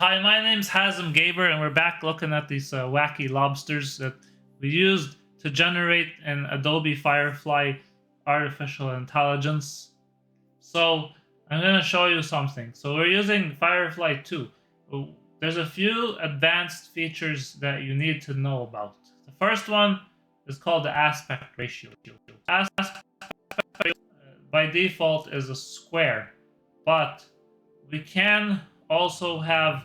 Hi, my name's Hazem Gaber, and we're back looking at these wacky lobsters that we used to generate an Adobe FireFly artificial intelligence. So I'm going to show you something. So we're using FireFly 2. There's a few advanced features that you need to know about. The first one is called the aspect ratio. Aspect by default is a square, but we can also have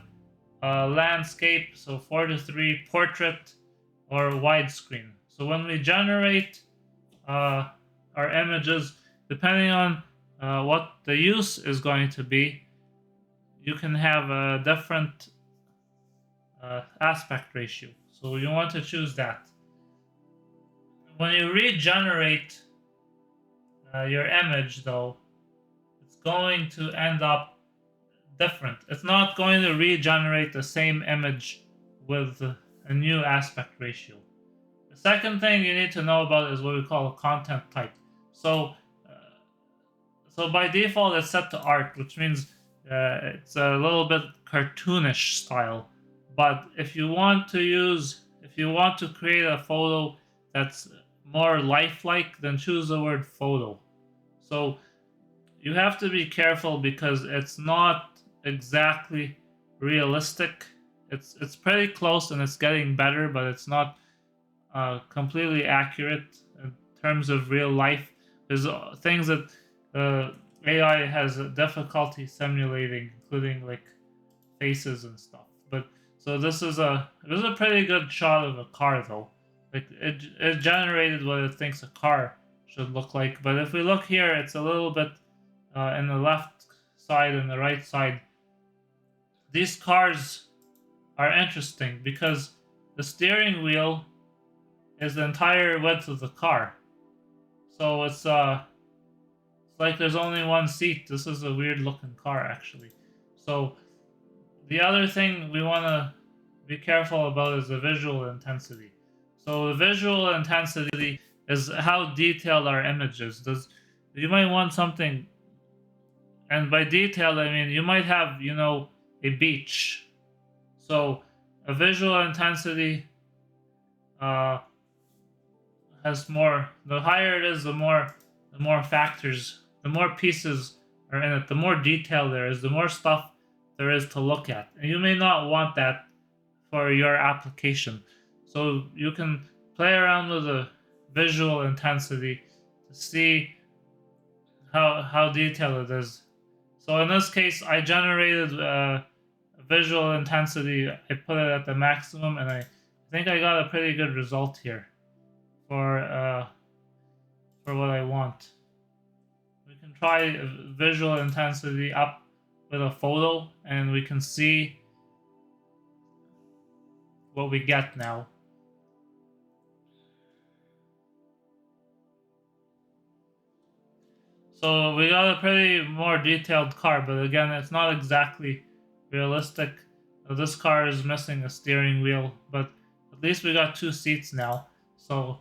landscape, so 4:3, portrait, or widescreen. So when we generate uh, our images, depending on what the use is going to be, you can have a different aspect ratio. So you want to choose that. When you regenerate your image, though, it's going to end up different. It's not going to regenerate the same image with a new aspect ratio. The second thing you need to know about is what we call a content type. So, so by default, it's set to art, which means it's a little bit cartoonish style. But if you want to create a photo that's more lifelike, then choose the word photo. So you have to be careful because it's not exactly realistic. It's pretty close and it's getting better, but it's not completely accurate in terms of real life. There's things that AI has a difficulty simulating, including like faces and stuff. But so this is a pretty good shot of a car though. Like it generated what it thinks a car should look like. But if we look here, it's a little bit in the left side and the right side. These cars are interesting because the steering wheel is the entire width of the car. So it's like there's only one seat. This is a weird looking car actually. So the other thing we want to be careful about is the visual intensity. So the visual intensity is how detailed our image is. Does you might want something, and by detailed I mean you might have a beach. So a visual intensity uh, has more. The higher it is, the more factors, the more pieces are in it. The more detail there is, the more stuff there is to look at. And you may not want that for your application. So you can play around with the visual intensity to see how detailed it is. So in this case, I generated visual intensity. I put it at the maximum, and I think I got a pretty good result here for what I want. We can try visual intensity up with a photo, and we can see what we get now. So we got a pretty more detailed car, but again, it's not exactly realistic. This car is missing a steering wheel, but at least we got two seats now, so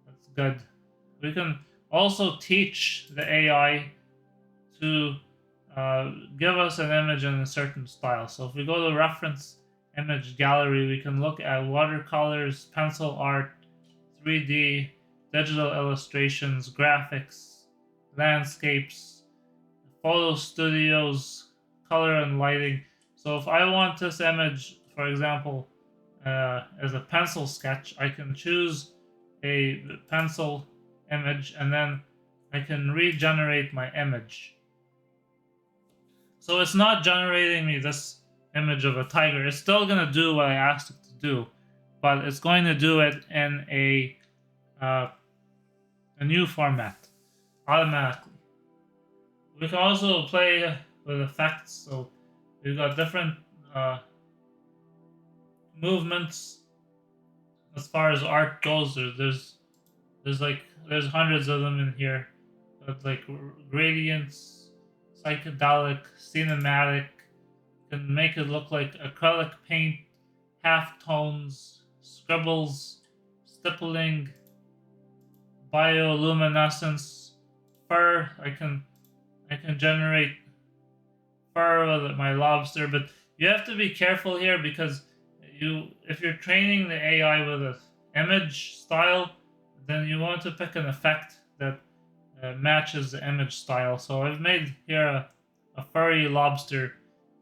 that's good. We can also teach the AI to give us an image in a certain style. So if we go to reference image gallery, we can look at watercolors, pencil art, 3D, digital illustrations, graphics, landscapes, photo studios, color and lighting. So if I want this image, for example, as a pencil sketch, I can choose a pencil image and then I can regenerate my image. So it's not generating me this image of a tiger. It's still going to do what I asked it to do, but it's going to do it in a new format automatically. We can also play with effects. So we've got different movements as far as art goes. There's hundreds of them in here. But like gradients, psychedelic, cinematic, can make it look like acrylic paint, half tones, scribbles, stippling, bioluminescence, fur. I can generate fur with my lobster, but You have to be careful here because if you're training the AI with an image style, then you want to pick an effect that matches the image style. So I've made here a furry lobster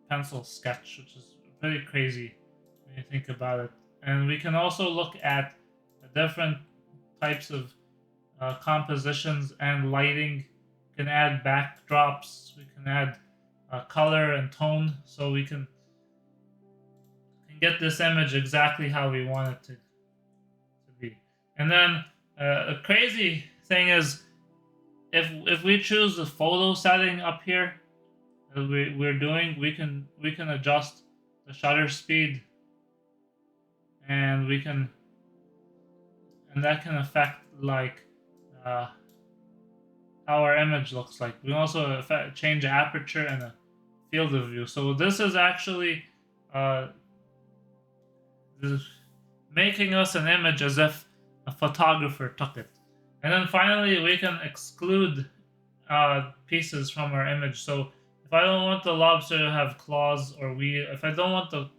pencil sketch, which is pretty crazy when you think about it. And we can also look at different types of compositions and lighting. We can add backdrops. We can add color and tone, so we can get this image exactly how we want it to be. And then a crazy thing is, if we choose the photo setting up here that we're doing, we can adjust the shutter speed, and that can affect like how our image looks like. We also change the aperture and the field of view. So this is actually making us an image as if a photographer took it. And then finally, we can exclude pieces from our image. So if I don't want the lobster to have claws or wheel, if I don't want the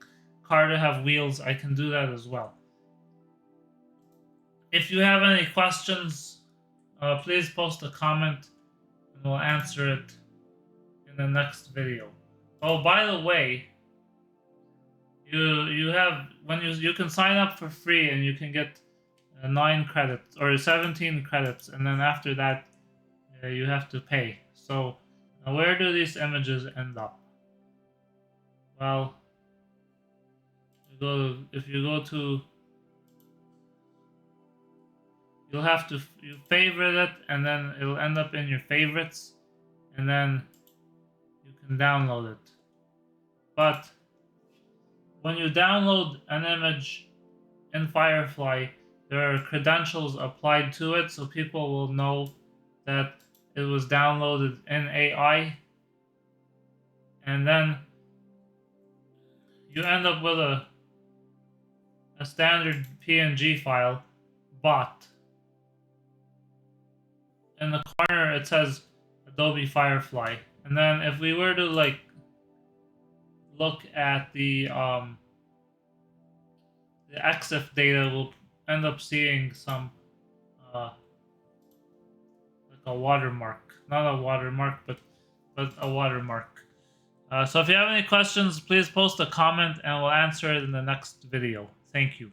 car to have wheels, I can do that as well. If you have any questions, please post a comment and we'll answer it in the next video. Oh, by the way, you have when you can sign up for free and you can get 9 credits or 17 credits, and then after that you have to pay. So where do these images end up? Well, if you go to, you'll have to you favorite it, and then it'll end up in your favorites, and then you can download it. But when you download an image in FireFly, there are credentials applied to it, so people will know that it was downloaded in AI, and then you end up with a standard PNG file, but in the corner it says Adobe FireFly. And then if we were to like look at the EXIF data, we'll end up seeing some like a watermark, not a watermark, but a watermark. So if you have any questions, please post a comment and we'll answer it in the next video. Thank you.